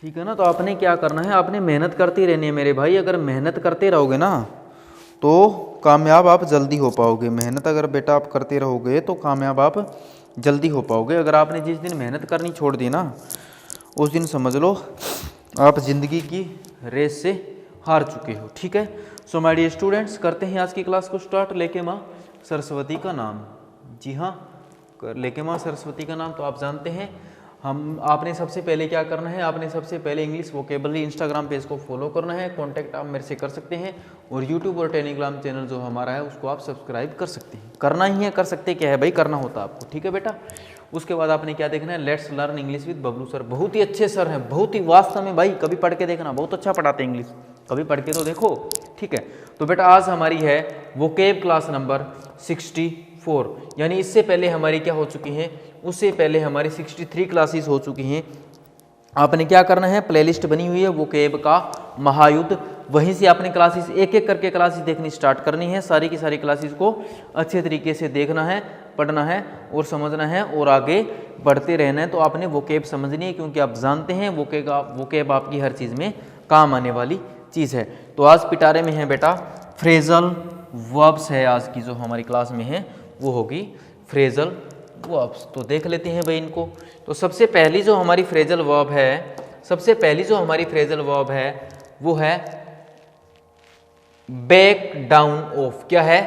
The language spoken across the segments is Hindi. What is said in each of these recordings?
ठीक है ना। तो आपने क्या करना है, आपने मेहनत करती रहनी है मेरे भाई। अगर मेहनत करते रहोगे ना तो कामयाब आप जल्दी हो पाओगे। मेहनत अगर बेटा आप करते रहोगे तो कामयाब आप जल्दी हो पाओगे। अगर आपने जिस दिन मेहनत करनी छोड़ दी ना, उस दिन समझ लो आप ज़िंदगी की रेस से हार चुके हो। ठीक है। सो माय डियर स्टूडेंट्स, करते हैं आज की क्लास को स्टार्ट। लेके माँ सरस्वती का नाम। जी हाँ, लेके माँ सरस्वती का नाम तो आप जानते हैं। आपने सबसे पहले क्या करना है, आपने सबसे पहले इंग्लिश वोकेबलरी इंस्टाग्राम पेज को फॉलो करना है। कांटेक्ट आप मेरे से कर सकते हैं और यूट्यूब और टेलीग्राम चैनल जो हमारा है उसको आप सब्सक्राइब कर सकते हैं। करना ही है, कर सकते क्या है भाई, करना होता है आपको। ठीक है बेटा। उसके बाद आपने क्या देखना है, let's learn English with Bablu sir. बहुत ही अच्छे सर हैं, बहुत ही वास्तव में भाई, कभी पढ़ के देखना, बहुत अच्छा पढ़ाते हैं इंग्लिश, कभी पढ़ के तो देखो। ठीक है। तो बेटा आज हमारी है वोकेब क्लास नंबर 64, यानी इससे पहले हमारी क्या हो चुकी है, उससे पहले हमारी 63 क्लासेस हो चुकी हैं। आपने क्या करना है, प्लेलिस्ट बनी हुई है वोकेब का महायुद्ध, वहीं से आपने क्लासेस एक एक करके क्लासेस देखनी स्टार्ट करनी है। सारी की सारी क्लासेस को अच्छे तरीके से देखना है, पढ़ना है और समझना है और आगे बढ़ते रहना है। तो आपने वोकेब समझनी है, क्योंकि आप जानते हैं वोकेब आपकी हर चीज़ में काम आने वाली चीज़ है। तो आज पिटारे में है बेटा फ्रेजल वर्ब्स है। आज की जो हमारी क्लास में है वो होगी फ्रेजल वर्ब्स। तो देख लेते हैं भाई इनको। तो सबसे पहली जो हमारी फ्रेजल वर्ब है, सबसे पहली जो हमारी फ्रेजल वर्ब है वो है बैक डाउन ऑफ। क्या है,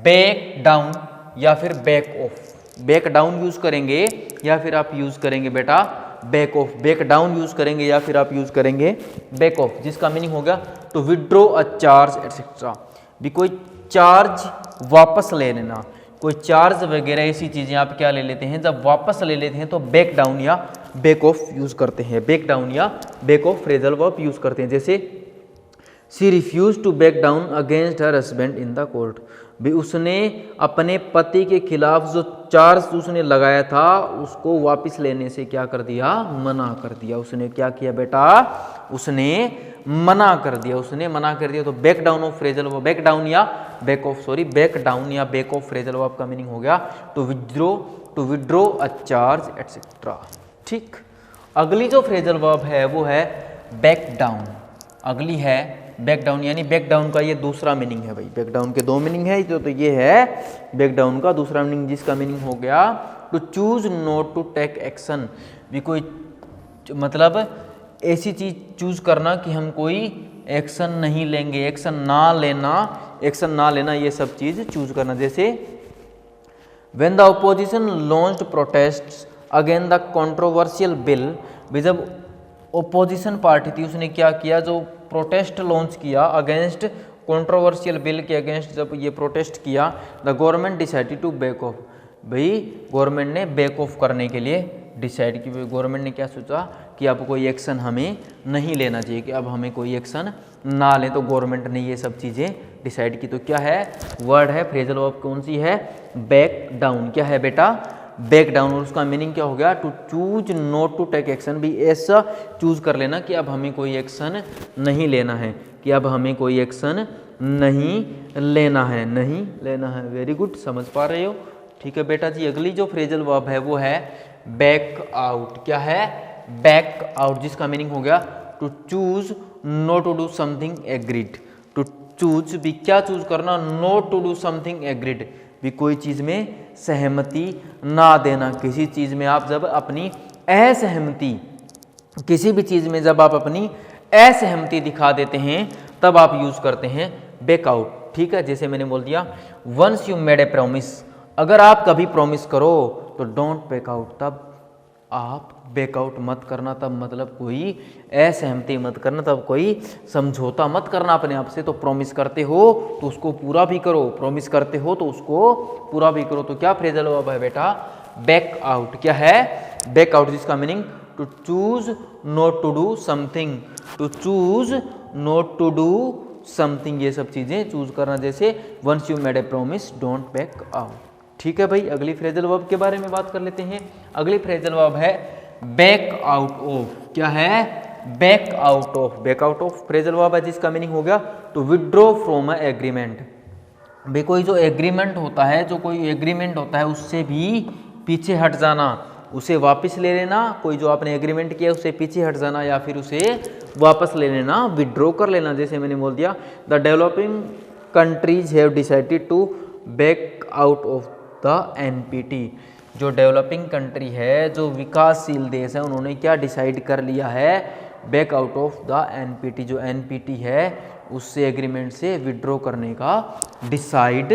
बैक डाउन या फिर back of. Back down use करेंगे या फिर आप यूज करेंगे बेटा back of. Back down use करेंगे या फिर आप यूज करेंगे बैक ऑफ, जिसका मीनिंग हो गया to withdraw a charge etcetera. भी कोई चार्ज वापस ले लेना, कोई चार्ज वगैरह ऐसी चीजें आप क्या ले लेते हैं, जब वापस ले लेते हैं तो बैक डाउन या बैक ऑफ यूज करते हैं। बैक डाउन या back off phrasal verb use करते हैं। जैसे she refuse to back down against her husband in the court. भी उसने अपने पति के खिलाफ जो चार्ज उसने लगाया था उसको वापस लेने से क्या कर दिया, मना कर दिया। उसने क्या किया बेटा, उसने मना कर दिया, उसने मना कर दिया। तो back down off phrasal verb, back down या back off, sorry back down या बैक ऑफ फ्रेजल वर्ब का मीनिंग हो गया to withdraw a charge etcetera. ठीक। अगली जो फ्रेजल वर्ब है वो है बैक डाउन। अगली है बैक डाउन, यानी बैक डाउन का ये दूसरा मीनिंग है भाई। बैक डाउन के दो मीनिंग है, तो ये है बैक डाउन का दूसरा मीनिंग, जिसका मीनिंग हो गया to choose not to take action. भी कोई मतलब ऐसी चीज चूज करना कि हम कोई एक्शन नहीं लेंगे, एक्शन ना लेना, ये सब चीज चूज करना। जैसे when the opposition launched protests against the controversial bill. भी जब ओपोजिशन पार्टी थी उसने क्या किया, जो प्रोटेस्ट लॉन्च किया अगेंस्ट कंट्रोवर्शियल बिल के अगेंस्ट, जब ये प्रोटेस्ट किया, the government decided to back off. भाई गवर्नमेंट ने बैक ऑफ करने के लिए डिसाइड की। गवर्नमेंट ने क्या सोचा कि अब कोई एक्शन हमें नहीं लेना चाहिए, कि अब हमें कोई एक्शन ना लें। तो गवर्नमेंट ने ये सब चीज़ें डिसाइड की। तो क्या है, वर्ड है फ्रेजल वर्ब कौन सी है, बैक डाउन। क्या है बेटा, बैक डाउन। और उसका मीनिंग क्या हो गया, to choose not to take action. भी ऐसा चूज कर लेना कि अब हमें कोई एक्शन नहीं लेना है, कि अब हमें कोई एक्शन नहीं लेना है। वेरी गुड, समझ पा रहे हो। ठीक है बेटा जी। अगली जो फ्रेजल वर्ब है वो है बैक आउट। क्या है, बैक आउट, जिसका मीनिंग हो गया to choose not to do something agreed. To choose भी क्या चूज करना, not to do something agreed. भी कोई चीज में सहमति ना देना। किसी चीज में आप जब अपनी असहमति, किसी भी चीज में जब आप अपनी असहमति दिखा देते हैं तब आप यूज करते हैं बैकआउट। ठीक है। जैसे मैंने बोल दिया once you made a promise, अगर आप कभी प्रॉमिस करो तो डोंट बैक आउट, तब आप बैकआउट मत करना। तब मतलब कोई असहमति मत करना, तब कोई समझौता मत करना अपने आप से। तो प्रॉमिस करते हो तो उसको पूरा भी करो, प्रॉमिस करते हो तो उसको पूरा भी करो। तो क्या फ्रेजल वर्ब है बेटा, बैक आउट। क्या है, बैक आउट, जिसका meaning to choose not to do something, to choose not to do something, ये सब चीजें चूज करना। जैसे once you made a promise don't back out. ठीक है भाई। अगली फ्रेजल वर्ब के बारे में बात कर लेते हैं। अगली फ्रेजल वर्ब है बैक आउट ऑफ। क्या है, back out of. Back out of phrasal verb है जिसका मीनिंग हो गया to withdraw from a agreement. भाई कोई जो एग्रीमेंट होता है, जो कोई एग्रीमेंट होता है उससे भी पीछे हट जाना, उसे वापस ले लेना, कोई जो आपने एग्रीमेंट किया उसे पीछे हट जाना, या फिर उसे वापस ले लेना, विड्रॉ कर लेना। जैसे मैंने बोल दिया the developing countries have decided to back out of the NPT. जो डेवलपिंग कंट्री है, जो विकासशील देश है, उन्होंने क्या डिसाइड कर लिया है, back out of the NPT. जो एनपीटी है उससे एग्रीमेंट से विड्रॉ करने का डिसाइड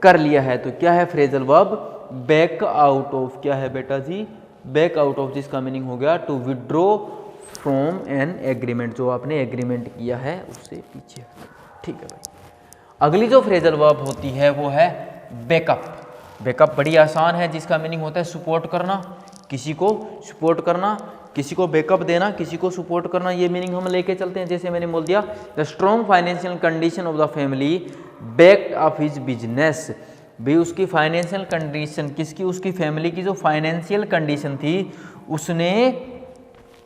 कर लिया है। तो क्या है phrasal verb, back out of. क्या है बेटा जी, बैक आउट ऑफ, जिसका मीनिंग हो गया to withdraw from an agreement, जो आपने एग्रीमेंट किया है उससे पीछे। ठीक है भाई। अगली जो फ्रेजल वर्ब होती है वो है बैकअप। बैकअप बड़ी आसान है, जिसका मीनिंग होता है सपोर्ट करना, किसी को सपोर्ट करना, किसी को बैकअप देना, किसी को सपोर्ट करना, ये मीनिंग हम लेके चलते हैं। जैसे मैंने बोल दिया the strong financial condition of the family backed up his business. भी उसकी फाइनेंशियल कंडीशन, किसकी, उसकी फैमिली की जो फाइनेंशियल कंडीशन थी उसने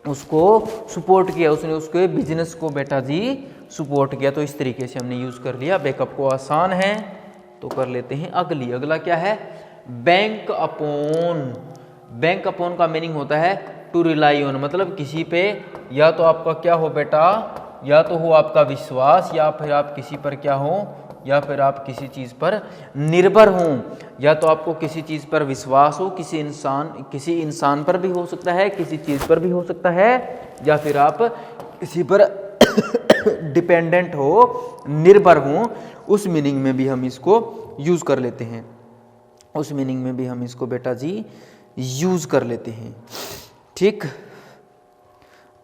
उसको सपोर्ट किया, उसने उसके बिजनेस को बेटा जी सपोर्ट किया। तो इस तरीके से हमने यूज कर लिया बैकअप को। आसान है तो कर लेते हैं अगली। अगला क्या है, बैंक अपॉन। बैंक अपॉन का मीनिंग होता है टू रिलाई ऑन, मतलब किसी पे या तो आपका क्या हो बेटा, या तो हो आपका विश्वास, या फिर आप किसी पर क्या हो, या फिर आप किसी चीज़ पर निर्भर हों। या तो आपको किसी चीज़ पर विश्वास हो, किसी इंसान पर भी हो सकता है, किसी चीज़ पर भी हो सकता है, या फिर आप किसी पर डिपेंडेंट हो, निर्भर हो। उस मीनिंग में भी हम इसको यूज कर लेते हैं, उस मीनिंग में भी हम इसको बेटा जी यूज कर लेते हैं। ठीक,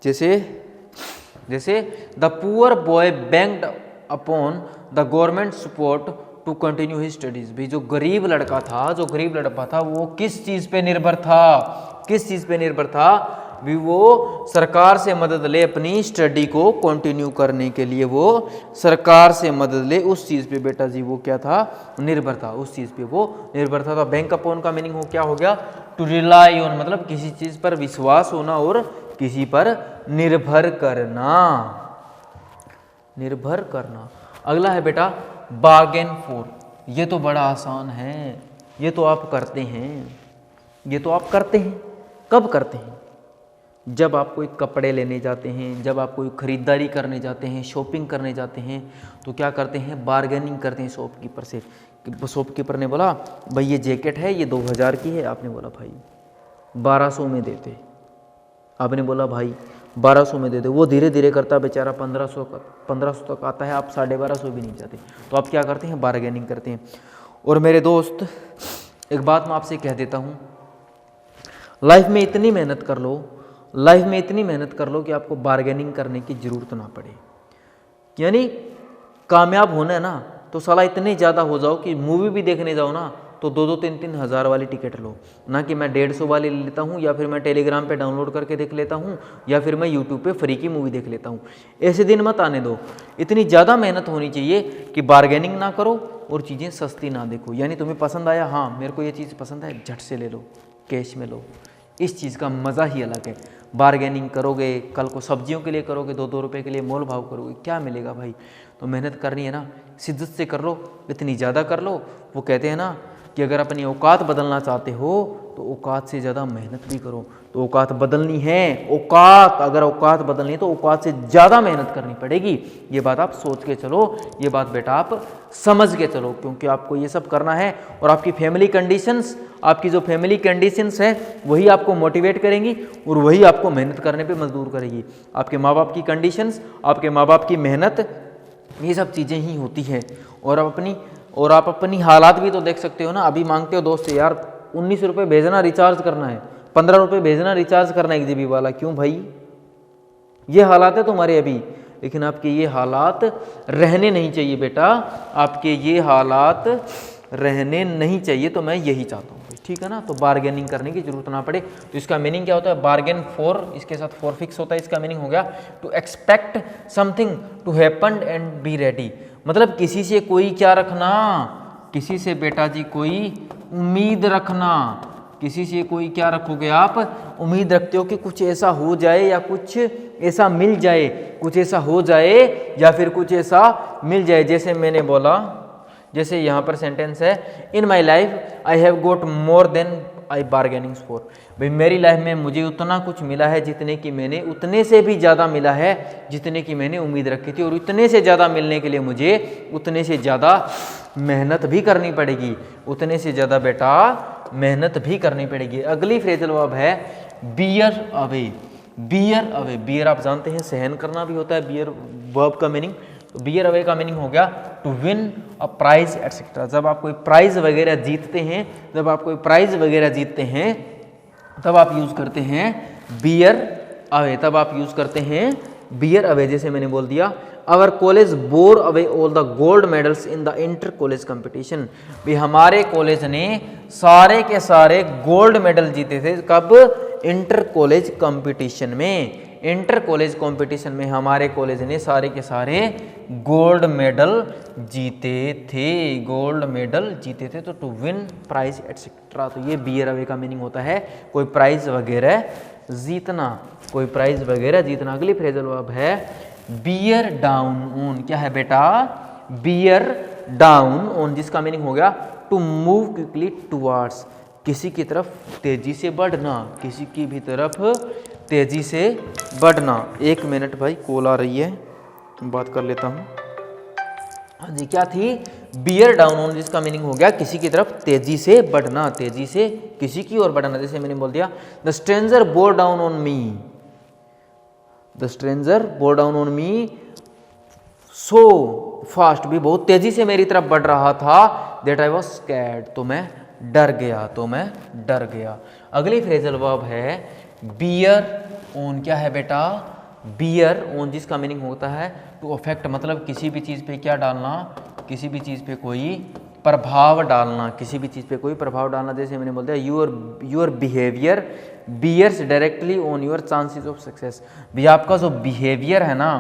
जैसे the poor boy banked upon the government support to continue his studies. भी जो गरीब लड़का था वो किस चीज पे निर्भर था, किस चीज पे निर्भर था, भी वो सरकार से मदद ले अपनी स्टडी को कंटिन्यू करने के लिए, वो सरकार से मदद ले, उस चीज पे बेटा जी वो क्या था, निर्भर था, उस चीज पे वो निर्भर था। तो बैंक अपॉन का मीनिंग हो क्या हो गया, टू रिलाई ऑन, मतलब किसी चीज पर विश्वास होना और किसी पर निर्भर करना, निर्भर करना। अगला है बेटा बार्गेन फॉर। ये तो बड़ा आसान है, ये तो आप करते हैं, ये तो आप करते हैं। कब करते हैं, जब आप कोई कपड़े लेने जाते हैं, जब आप कोई ख़रीदारी करने जाते हैं, शॉपिंग करने जाते हैं, तो क्या करते हैं, बार्गेनिंग करते हैं शॉपकीपर से। शॉपकीपर ने बोला भाई ये जैकेट है, ये 2000 की है, आपने बोला भाई 1200 में देते, आपने बोला भाई 1200 में दे दे। वो धीरे धीरे करता बेचारा 1500 तक आता है, आप 1250 भी नहीं चाहते, तो आप क्या करते हैं, बार्गेनिंग करते हैं। और मेरे दोस्त एक बात मैं आपसे कह देता हूँ, लाइफ में इतनी मेहनत कर लो, लाइफ में इतनी मेहनत कर लो कि आपको बार्गेनिंग करने की ज़रूरत ना पड़े। यानी कामयाब होना है ना, तो साला इतने ज़्यादा हो जाओ कि मूवी भी देखने जाओ ना तो 2-2, 3-3 हज़ार वाली टिकट लो, ना कि मैं 150 वाली ले लेता हूँ, या फिर मैं टेलीग्राम पे डाउनलोड करके देख लेता हूँ, या फिर मैं यूट्यूब पे फ्री की मूवी देख लेता हूँ। ऐसे दिन मत आने दो। इतनी ज़्यादा मेहनत होनी चाहिए कि बार्गेनिंग ना करो और चीज़ें सस्ती ना देखो। यानी तुम्हें पसंद आया, हाँ मेरे को ये चीज़ पसंद है, झट से ले लो, कैश में लो। इस चीज़ का मज़ा ही अलग है। बार्गेनिंग करोगे, कल को सब्जियों के लिए करोगे, 2-2 रुपये के लिए मोल भाव करोगे, क्या मिलेगा भाई। तो मेहनत करनी है ना, शिद्दत से कर लो, इतनी ज़्यादा कर लो। वो कहते हैं ना कि अगर अपनी औकात बदलना चाहते हो तो औकात से ज़्यादा मेहनत भी करो। तो औकात बदलनी है, औकात, अगर औकात बदलनी है तो औकात से ज़्यादा मेहनत करनी पड़ेगी। ये बात आप सोच के चलो, ये बात बेटा आप समझ के चलो, क्योंकि आपको ये सब करना है। और आपकी फैमिली कंडीशंस, आपकी जो फैमिली कंडीशंस है वही आपको मोटिवेट करेंगी और वही आपको मेहनत करने पे मजबूर करेगी। आपके माँ बाप की कंडीशंस, आपके माँ बाप की मेहनत, ये सब चीज़ें ही होती हैं। और आप अपनी हालात भी तो देख सकते हो ना। अभी मांगते हो दोस्त से, यार 19 रुपये भेजना रिचार्ज करना है, 15 रुपये भेजना रिचार्ज करना है 1 GB वाला, क्यों भाई, ये हालात है तुम्हारे अभी। लेकिन आपके ये हालात रहने नहीं चाहिए बेटा, आपके ये हालात रहने नहीं चाहिए। तो मैं यही चाहता हूँ, ठीक है ना। तो बार्गेनिंग करने की जरूरत ना पड़े। तो इसका मीनिंग क्या होता है, बार्गेन फॉर, इसके साथ फॉर फिक्स होता है। इसका मीनिंग हो गया to expect something to happen and be ready. मतलब किसी से कोई क्या रखना, किसी से बेटा जी कोई उम्मीद रखना। किसी से कोई क्या रखोगे आप, उम्मीद रखते हो कि कुछ ऐसा हो जाए या कुछ ऐसा मिल जाए, कुछ ऐसा हो जाए या फिर कुछ ऐसा मिल जाए। जैसे मैंने बोला, जैसे यहाँ पर सेंटेंस है, in my life I have got more than I bargaining for, भाई मेरी लाइफ में मुझे उतना कुछ मिला है जितने की मैंने, उतने से भी ज़्यादा मिला है जितने की मैंने उम्मीद रखी थी, और इतने से ज़्यादा मिलने के लिए मुझे उतने से ज़्यादा मेहनत भी करनी पड़ेगी, उतने से ज़्यादा बेटा मेहनत भी करनी पड़ेगी। अगली फ्रेजल वर्ब है bear away. Bear away, bear आप जानते हैं सहन करना भी होता है बियर वर्ब का मीनिंग। तो बियर अवे का मीनिंग हो गया to win a prize etcetera. जब आप कोई प्राइज वगैरह जीतते हैं, जब आप कोई प्राइज वगैरह जीतते हैं तब आप यूज करते हैं बियर अवे, तब आप यूज करते हैं बियर अवे। जैसे मैंने बोल दिया our college bore away all the gold medals in the inter college competition, भी हमारे कॉलेज ने सारे के सारे गोल्ड मेडल जीते थे। कब? इंटर कॉलेज कंपटीशन में। इंटर कॉलेज कंपटीशन में हमारे कॉलेज ने सारे के सारे गोल्ड मेडल जीते थे, गोल्ड मेडल जीते थे। तो टू विन प्राइज एटसेट्रा, तो ये बियर अवे का मीनिंग होता है कोई प्राइज वगैरह जीतना, कोई प्राइज वगैरह जीतना। अगली फ्रेजल वर्ब है बियर डाउन ऑन। क्या है बेटा? बियर डाउन ऑन, जिसका मीनिंग हो गया टू मूव क्विकली टुवर्ड्स, किसी की तरफ तेजी से बढ़ना, किसी की भी तरफ तेजी से बढ़ना। एक मिनट भाई, कॉल आ रही है, बात कर लेता हूँ। हाँ जी, क्या थी? बियर डाउन ऑन, जिसका मीनिंग हो गया किसी की तरफ तेजी से बढ़ना, तेजी से किसी की ओर बढ़ना। जैसे मैंने बोल दिया the stranger bore down on me, the stranger bore down on me so fast, भी बहुत तेजी से मेरी तरफ बढ़ रहा था। दैट आई वॉज स्कैर्ड, तो मैं डर गया, तो मैं डर गया। अगली फ्रेजल वर्ब है बियर ऑन। क्या है बेटा? बियर ऑन, जिसका मीनिंग होता है टू अफेक्ट, मतलब किसी भी चीज़ पे क्या डालना, किसी भी चीज़ पे कोई प्रभाव डालना, किसी भी चीज़ पे कोई प्रभाव डालना। जैसे मैंने बोल दिया your behaviour bears directly on your chances of success, भी आपका जो बिहेवियर है ना,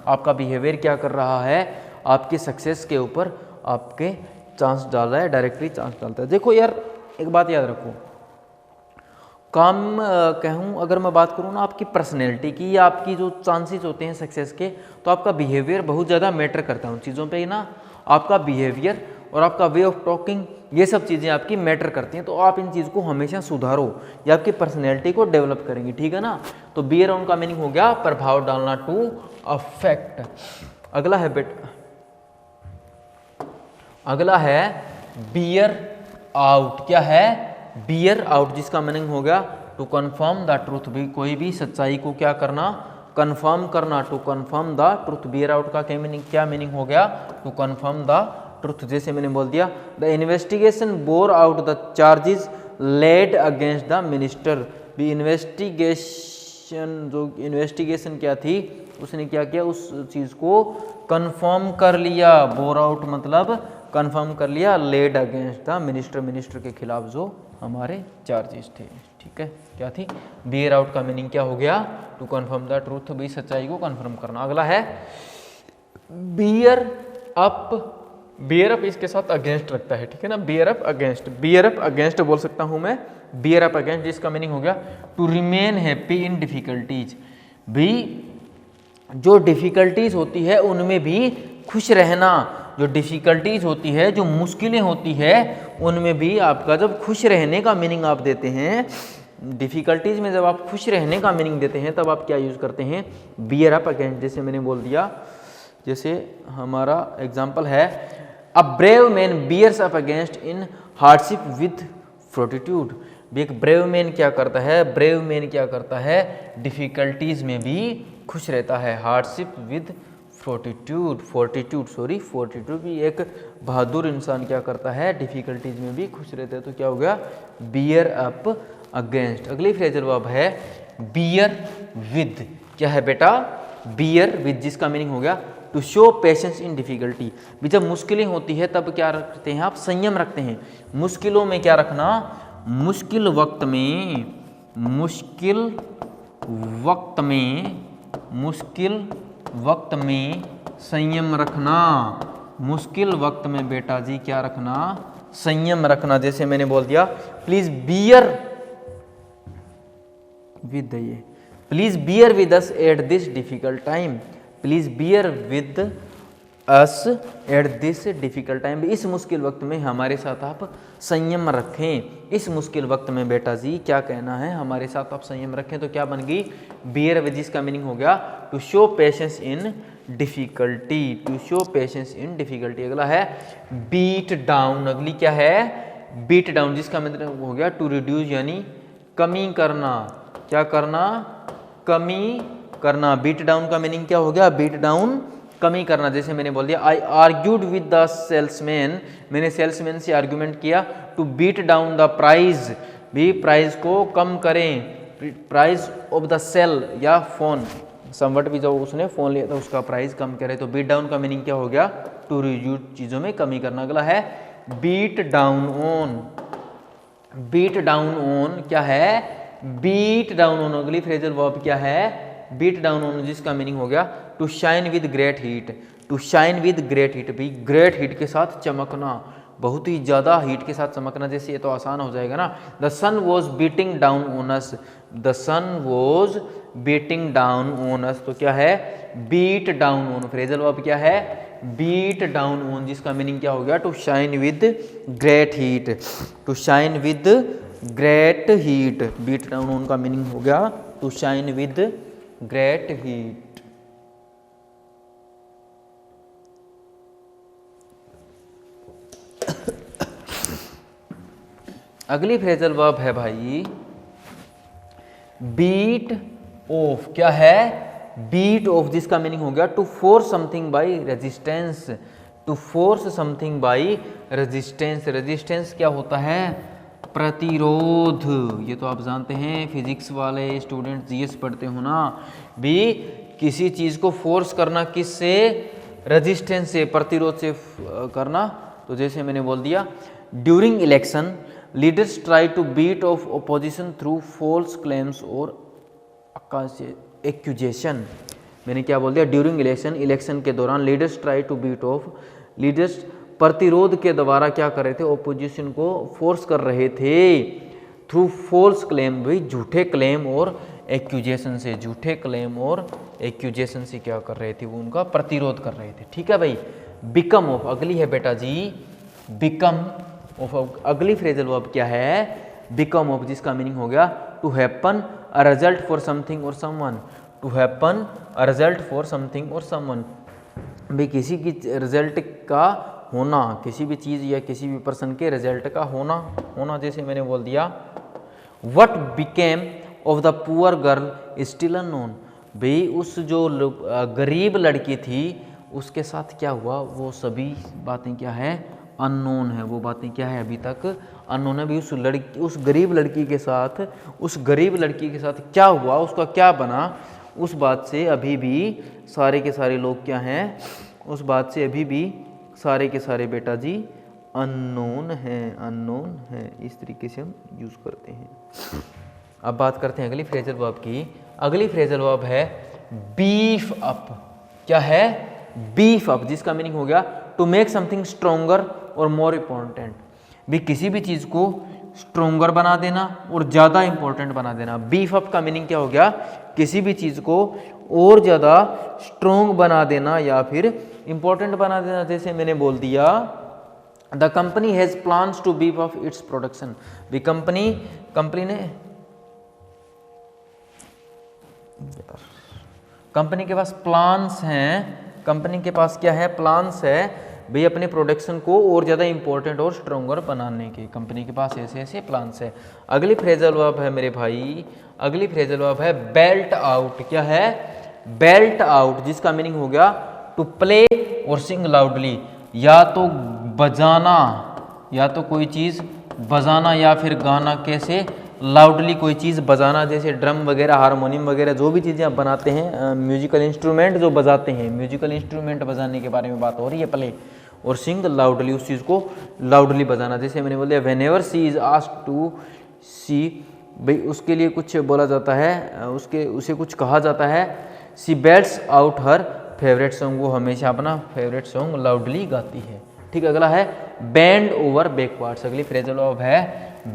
आपका बिहेवियर क्या कर रहा है, आपके सक्सेस के ऊपर आपके चांस डाल रहा है, डायरेक्टली चांस डालता है। देखो यार, एक बात याद रखो, काम कहूँ अगर मैं बात करूँ ना आपकी पर्सनैलिटी की, या आपकी जो चांसेस होते हैं सक्सेस के, तो आपका बिहेवियर बहुत ज़्यादा मैटर करता है उन चीज़ों पे ही ना। आपका बिहेवियर और आपका वे ऑफ टॉकिंग, ये सब चीज़ें आपकी मैटर करती हैं। तो आप इन चीज़ को हमेशा सुधारो, ये आपकी पर्सनैलिटी को डेवलप करेंगी, ठीक है ना। तो बियर ऑन का मीनिंग हो गया प्रभाव डालना, टू अफेक्ट। अगला है बेटा, अगला है बियर आउट। क्या है? बियर आउट, जिसका मीनिंग हो गया टू कन्फर्म द ट्रूथ, भी कोई भी सच्चाई को क्या करना, कन्फर्म करना, to confirm the truth. Bear out का क्या मीनिंग हो गया? To confirm the truth. जैसे मैंने बोल दिया the investigation bore out the charges laid against the minister, भी इन्वेस्टिगेशन, जो इन्वेस्टिगेशन क्या थी, उसने क्या किया, उस चीज़ को कन्फर्म कर लिया। बोर आउट मतलब कन्फर्म कर लिया, laid against the minister, minister के खिलाफ जो हमारे चार्जेस थे, ठीक है। क्या थी? बियर आउट का मीनिंग क्या हो गया? टू कन्फर्म द ट्रूथ, भी सच्चाई को कन्फर्म करना। अगला है बियर अप। बियर अप इसके साथ अगेंस्ट लगता है, ठीक है ना। Bear up against, bear up against बोल सकता हूं मैं, बियर अप अगेंस्ट, जिसका मीनिंग हो गया to remain happy in difficulties, भी जो डिफिकल्टीज होती है उनमें भी खुश रहना। जो डिफिकल्टीज होती है, जो मुश्किलें होती है, उनमें भी आपका जब खुश रहने का मीनिंग आप देते हैं, डिफिकल्टीज में जब आप खुश रहने का मीनिंग देते हैं, तब आप क्या यूज करते हैं? Bear up against. जैसे मैंने बोल दिया, जैसे हमारा एग्जाम्पल है a brave man bears up against in hardship with fortitude, भी एक ब्रेव मैन क्या करता है, ब्रेव मैन क्या करता है, डिफिकल्टीज में भी खुश रहता है। हार्डशिप विद फोर्टिट्यूड, फोर्टिट्यूड भी एक बहादुर इंसान क्या करता है, डिफिकल्टीज में भी खुश रहता है। तो क्या हो गया? Bear up against. अगली फ्रेजल वर्ब है बियर विद। क्या है बेटा? बियर विद, जिसका मीनिंग हो गया to show patience in difficulty, भी जब मुश्किलें होती है तब क्या रखते हैं आप? संयम रखते हैं। मुश्किलों में क्या रखना? मुश्किल वक्त में, मुश्किल वक्त में संयम रखना। मुश्किल वक्त में बेटा जी क्या रखना? संयम रखना। जैसे मैंने बोल दिया प्लीज बियर विद, ये please bear with us at this difficult time, please bear with us at this difficult time, इस मुश्किल वक्त में हमारे साथ आप संयम रखें। इस मुश्किल वक्त में बेटा जी क्या कहना है, हमारे साथ आप संयम रखें। तो क्या बन गई, बियर विद, जिसका मीनिंग हो गया to show patience in difficulty, to show patience in difficulty. अगला है बीट डाउन, अगली क्या है बीट डाउन, जिसका मतलब हो गया टू रिड्यूस यानी कमी करना। क्या करना, कमी करना। बीट डाउन का मीनिंग क्या हो गया, बीट डाउन कमी करना। जैसे मैंने बोल दिया I argued with the salesman, मैंने सेल्समैन से आर्ग्यूमेंट किया to beat down the price, भी प्राइस को कम करें, प्राइस ऑफ द सेल या फोन, समवट भी जो उसने फोन लिया था उसका प्राइस कम करे। तो बीट डाउन का मीनिंग क्या हो गया, टू रिड्यूस, चीजों में कमी करना। अगला है beat down on, beat down on क्या है, बीट डाउन ऑन, अगली फ्रेजल वर्ब क्या है बीट डाउन ऑन, जिसका मीनिंग हो गया to shine with great heat, to shine with great heat, भी ग्रेट हीट के साथ चमकना, बहुत ही ज्यादा हीट के साथ चमकना। जैसे ये तो आसान हो जाएगा ना, the sun was beating down on us, the sun was beating down on us, तो क्या है beat down on, phrasal verb क्या है बीट डाउन ऑन, जिसका मीनिंग क्या हो गया to shine with great heat, to shine with great heat. Beat down on का मीनिंग हो गया to shine with great heat. अगली फ्रेजल वर्ब है भाई बीट ऑफ, क्या है बीट ऑफ, जिसका मीनिंग हो गया to force something by resistance, to force something by resistance. Resistance क्या होता है, प्रतिरोध, ये तो आप जानते हैं, फिजिक्स वाले स्टूडेंट जीएस पढ़ते हो ना भी, किसी चीज को फोर्स करना किससे, रेजिस्टेंस से, प्रतिरोध से करना। तो जैसे मैंने बोल दिया during election leaders try to beat off opposition through false claims और एक्यूजेशन। मैंने क्या बोल दिया, ड्यूरिंग इलेक्शन, इलेक्शन के दौरान leaders try to beat off, leaders प्रतिरोध के द्वारा क्या कर रहे थे, ऑपोजिशन को फोर्स कर रहे थे थ्रू फॉल्स क्लेम, भाई झूठे क्लेम और एक्यूजेशन से, झूठे क्लेम और एक्यूजेशन से क्या कर रहे थे, वो उनका प्रतिरोध कर रहे थे। ठीक है भाई। बिकम ऑफ, अगली है बेटा जी बिकम ऑफ, अगली फ्रेजल वर्ब क्या है बिकम ऑफ, जिसका मीनिंग हो गया to happen a result for something or someone, to happen a result for something or someone, भाई किसी की रिजल्ट का होना, किसी भी चीज या किसी भी पर्सन के रिजल्ट का होना। जैसे मैंने बोल दिया what became of the poor girl still unknown, भाई उस जो गरीब लड़की थी उसके साथ क्या हुआ, वो सभी बातें क्या है अननोन है, वो बातें क्या है अभी तक अननोन है। भी उस गरीब लड़की के साथ, उस गरीब लड़की के साथ क्या हुआ, उसका क्या बना, उस बात से अभी भी सारे के सारे लोग क्या हैं, उस बात से अभी भी सारे के सारे बेटा जी अननोन है। इस तरीके से हम यूज करते हैं। अब बात करते हैं अगली फ्रेजल वर्ब की। अगली फ्रेजल वर्ब है बीफ अप, क्या है बीफ अप, जिसका मीनिंग हो गया टू मेक समथिंग स्ट्रोंगर और मोर इम्पोर्टेंट, भी किसी भी चीज को स्ट्रोंगर बना देना और ज्यादा इंपॉर्टेंट बना देना। बीफ अप का मीनिंग क्या हो गया, किसी भी चीज को और ज्यादा स्ट्रोंग बना देना या फिर इंपॉर्टेंट बना देना। जैसे मैंने बोल दिया the company has plans to beef up its production, भी कंपनी के पास प्लान्स हैं, कंपनी के पास क्या है प्लान्स है भाई अपने प्रोडक्शन को और ज़्यादा इंपॉर्टेंट और स्ट्रोंगर बनाने के, कंपनी के पास ऐसे ऐसे प्लान्स है। अगली फ्रेजल वर्ब है मेरे भाई, अगली फ्रेजल वर्ब है बेल्ट आउट, क्या है बेल्ट आउट, जिसका मीनिंग हो गया टू प्ले और सिंग लाउडली, या तो बजाना, या तो कोई चीज़ बजाना या फिर गाना, कैसे लाउडली कोई चीज़ बजाना, जैसे ड्रम वगैरह हारमोनियम वगैरह जो भी चीज़ें आप बनाते हैं, म्यूजिकल इंस्ट्रूमेंट जो बजाते हैं, म्यूजिकल इंस्ट्रूमेंट बजाने के बारे में बात हो रही है प्ले, और सिंग लाउडली उस चीज़ को लाउडली बजाना। जैसे मैंने बोल दिया whenever she is asked to see, भाई उसके लिए कुछ बोला जाता है, उसे कुछ कहा जाता है, she belts out her favourite song, वो हमेशा अपना फेवरेट सॉन्ग लाउडली गाती है। ठीक है। अगला है बैंड ओवर बैकवर्ड्स, अगली फ्रेजल वर्ब है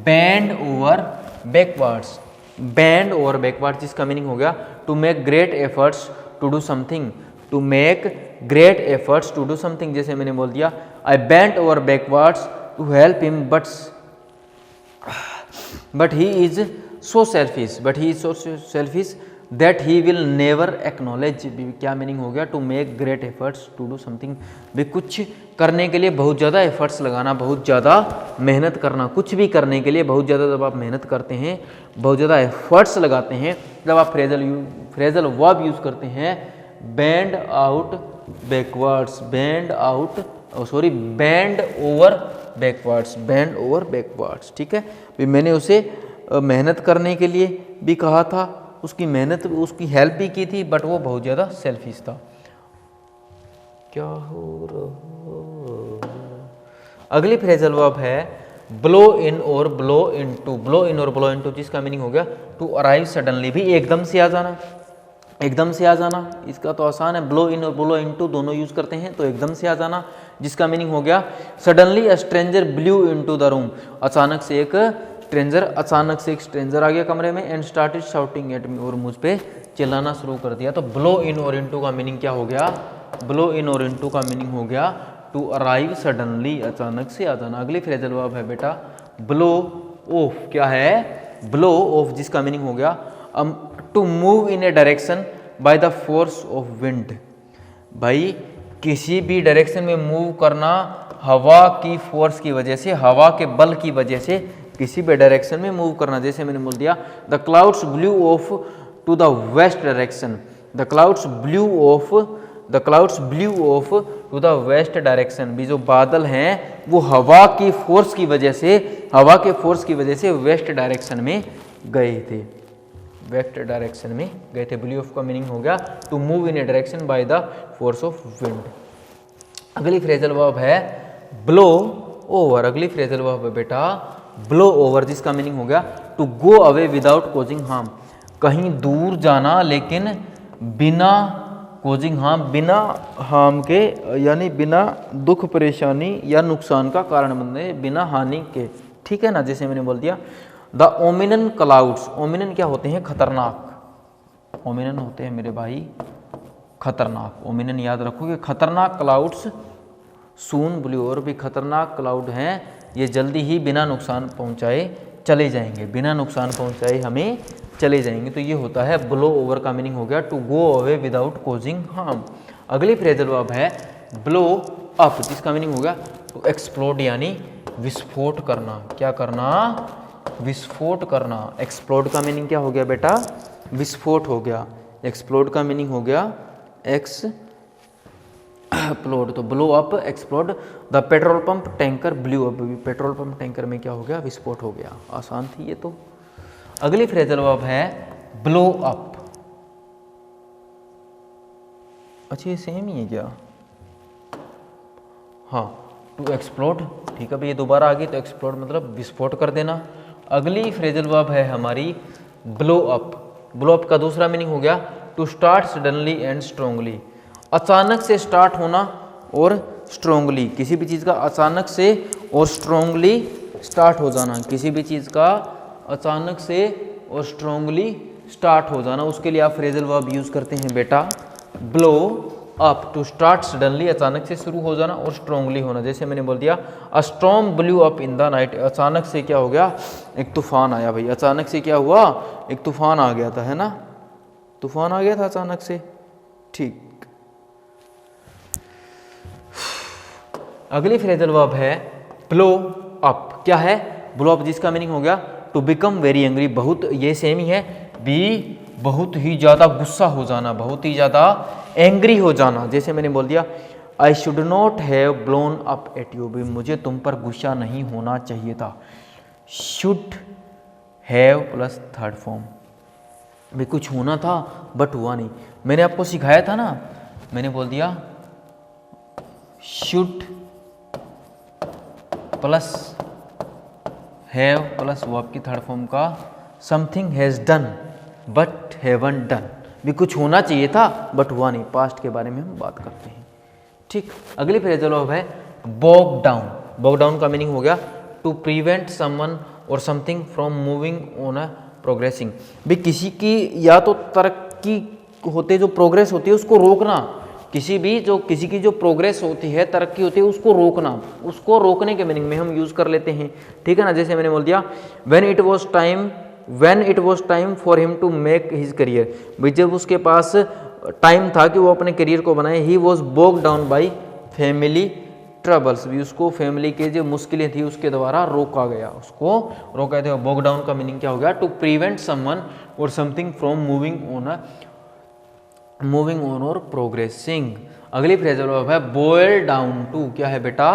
bend over backwards, bend over backwards, जिसका मीनिंग हो गया to make great efforts to do something, to make great efforts to do something, जैसे मैंने बोल दिया I bent over backwards to help him but he is so selfish that he will never acknowledge. क्या मीनिंग हो गया? To make great efforts to do something, भी कुछ करने के लिए बहुत ज़्यादा एफर्ट्स लगाना, बहुत ज़्यादा मेहनत करना। कुछ भी करने के लिए बहुत ज़्यादा जब आप मेहनत करते हैं, बहुत ज़्यादा एफर्ट्स लगाते हैं, जब आप फ्रेजल वर्ब यूज़ करते हैं bend out backwards, bend over backwards, ठीक है। भी मैंने उसे मेहनत करने के लिए भी कहा था, उसकी मेहनत, उसकी हेल्प भी की थी, बट वो बहुत ज़्यादा सेल्फिश था। क्या हो रहा? अगली फ्रेजल वर्ब है ब्लो इन और ब्लो इनटू। ब्लो इन और ब्लो इनटू जिसका मीनिंग हो गया टू अराइव सडनली, भी एकदम से आ जाना, एकदम से आ जाना। इसका तो आसान है, ब्लो इन और ब्लो इनटू दोनों यूज करते हैं, तो एकदम से आ जाना, जिसका मीनिंग हो गया suddenly a stranger blue into the room. अचानक से एक स्ट्रेंजर आ गया कमरे में, and started shouting at me, और मुझ पे चिल्लाना शुरू कर दिया। तो ब्लो इन और इनटू का मीनिंग क्या हो गया? ब्लो इन और इनटू का मीनिंग हो गया टू अराइव सडनली, अचानक से आ जाना। अगली फ्रेजल वर्ब है बेटा ब्लो ऑफ। क्या है? ब्लो ऑफ, जिसका मीनिंग हो गया to move in a direction by the force of wind. भाई किसी भी डायरेक्शन में मूव करना हवा की फोर्स की वजह से, हवा के बल की वजह से किसी भी डायरेक्शन में मूव करना। जैसे मैंने बोल दिया the clouds blew off to the west direction, the clouds blew off to the west direction. भी जो बादल हैं वो हवा की फोर्स की वजह से, वेस्ट डायरेक्शन में गए थे, ब्लू ऑफ का मीनिंग हो गया to move in a direction by the force of wind. अगली फ्रेजल वर्ब है ब्लो ओवर। अगली फ्रेजल वर्ब है बेटा ब्लो ओवर, जिसका मीनिंग हो गया to go away without causing harm. कहीं दूर जाना लेकिन बिना कॉजिंग हार्म, बिना हार्म के, यानी बिना दुख परेशानी या नुकसान का कारण बनने, बिना हानि के, ठीक है ना। जैसे मैंने बोल दिया द ओमिनन क्लाउड्स। ओमिनन क्या होते हैं? खतरनाक। ओमिनन होते हैं मेरे भाई खतरनाक। ओमिनन याद रखोगे, खतरनाक क्लाउड्स सून ब्लू, और भी खतरनाक क्लाउड हैं ये जल्दी ही बिना नुकसान पहुंचाए चले जाएंगे, बिना नुकसान पहुंचाए हमें चले जाएंगे। तो ये होता है ब्लो ओवर का मीनिंग हो गया to go away without causing harm. अगली फ्रेजल वर्ब है ब्लो अप, जिसका मीनिंग हो गया टू एक्सप्लोड, यानी विस्फोट करना। क्या करना? विस्फोट करना। एक्सप्लोड का मीनिंग क्या हो गया बेटा? विस्फोट हो गया। एक्सप्लोड का मीनिंग हो गया एक्सप्लोड। तो blow up, explode. The petrol pump tanker blew up, petrol pump tanker में क्या हो गया? विस्फोट हो गया। आसान थी ये तो। अगली फ्रेजल वर्ब है ब्लो अप। अच्छा ये सेम ही है क्या? हाँ, टू एक्सप्लोड, ठीक है भाई, ये दोबारा आ गई तो एक्सप्लोड मतलब विस्फोट कर देना। अगली फ्रेजल वर्ब है हमारी ब्लो अप। ब्लो अप का दूसरा मीनिंग हो गया to start suddenly and strongly. अचानक से स्टार्ट होना और स्ट्रोंगली, किसी भी चीज़ का अचानक से और स्ट्रोंगली स्टार्ट हो जाना, किसी भी चीज़ का अचानक से और स्ट्रोंगली स्टार्ट हो जाना, उसके लिए आप फ्रेजल वर्ब यूज़ करते हैं बेटा blow up. To start suddenly, अचानक से शुरू हो जाना, और स्ट्रोंगली होना। जैसे मैंने बोल दिया अ storm blew up in the night. अचानक से क्या हो गया? एक तूफान आया भाई। अचानक से क्या हुआ? एक तूफान आ गया था, है ना, तूफान आ गया था अचानक से, ठीक। अगली फ्रेजल वर्ब है ब्लो अप। क्या है? ब्लो अप, जिसका मीनिंग हो गया टू बिकम वेरी एंग्री। बहुत, ये सेम ही है भी, बहुत ही ज़्यादा गुस्सा हो जाना, बहुत ही ज़्यादा एंग्री हो जाना। जैसे मैंने बोल दिया I should not have blown up at you, भी मुझे तुम पर गुस्सा नहीं होना चाहिए था। Should have plus third form, भी कुछ होना था बट हुआ नहीं। मैंने आपको सिखाया था ना, मैंने बोल दिया should plus have plus verb की थर्ड फॉर्म का something has done but haven't done, भी कुछ होना चाहिए था बट हुआ नहीं। पास्ट के बारे में हम बात करते हैं, ठीक। अगली फ्रेजल वर्ब है बॉग डाउन। बॉग डाउन का मीनिंग हो गया to prevent someone or something from moving on a progressing, भी किसी की या तो तरक्की होते जो प्रोग्रेस होती है उसको रोकना, किसी की जो प्रोग्रेस होती है, तरक्की होती है, उसको रोकना, उसको रोकने के मीनिंग में हम यूज़ कर लेते हैं, ठीक है ना। जैसे मैंने बोल दिया when it was time for him to make his career, भाई जब उसके पास टाइम था कि वो अपने करियर को बनाए, he was bog down by family troubles, भी उसको फैमिली के जो मुश्किलें थी उसके द्वारा रोका गया, उसको रोका गया। बोग डाउन का मीनिंग क्या हो गया, to prevent someone or something from moving on or progressing. अगली फ्रेजल वर्ब है बॉयल डाउन टू, क्या है बेटा,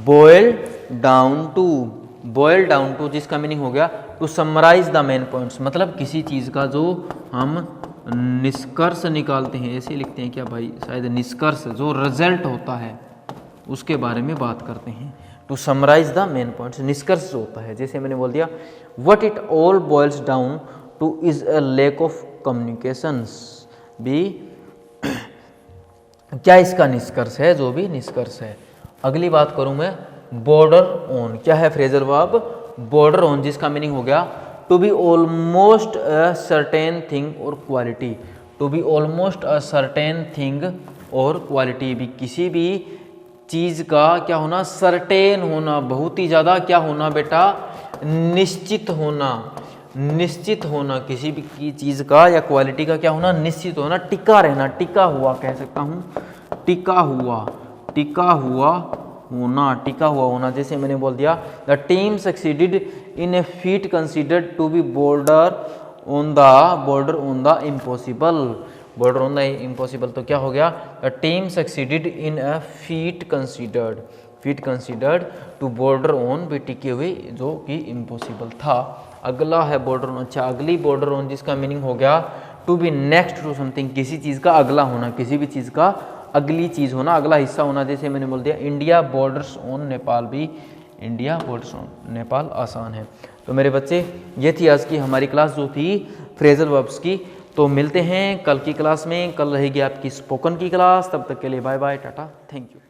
बॉयल डाउन टू, जिसका मीनिंग हो गया to summarise the main points, मतलब किसी चीज़ का जो हम निष्कर्ष निकालते हैं, ऐसे लिखते हैं क्या भाई, शायद निष्कर्ष, जो रिजल्ट होता है उसके बारे में बात करते हैं। To summarise the main points, निष्कर्ष जो होता है। जैसे मैंने बोल दिया what it all boils down to is a lack of communications, भी क्या इसका निष्कर्ष है, जो भी निष्कर्ष है। अगली बात करूं मैं बॉर्डर ऑन, क्या है फ्रेजल वर्ब, बॉर्डर ऑन, जिसका मीनिंग हो गया to be almost a certain thing or quality, to be almost a certain thing or quality, भी किसी भी चीज़ का क्या होना, सर्टेन होना, बहुत ही ज़्यादा क्या होना बेटा, निश्चित होना, किसी भी चीज़ का या क्वालिटी का क्या होना, निश्चित होना, टिका रहना, टिका हुआ कह सकता हूँ, टिका हुआ होना। जैसे मैंने बोल दिया the team succeeded in a feat considered to be border on the impossible, तो क्या हो गया, the team succeeded in a feat considered to border on, भी टिके हुए जो कि इम्पॉसिबल था। अगला है बॉर्डर ऑन, अच्छा अगली बॉर्डर ऑन, जिसका मीनिंग हो गया to be next to something, किसी चीज़ का अगला होना, किसी भी चीज़ का अगली चीज़ होना, अगला हिस्सा होना। जैसे मैंने बोल दिया इंडिया बॉर्डर्स ऑन नेपाल, भी इंडिया बॉर्डर्स ऑन नेपाल आसान है। तो मेरे बच्चे ये थी आज की हमारी क्लास जो थी फ्रेजल वर्ब्स की। तो मिलते हैं कल की क्लास में, कल रहेगी आपकी स्पोकन की क्लास, तब तक के लिए bye bye, tata, thank you.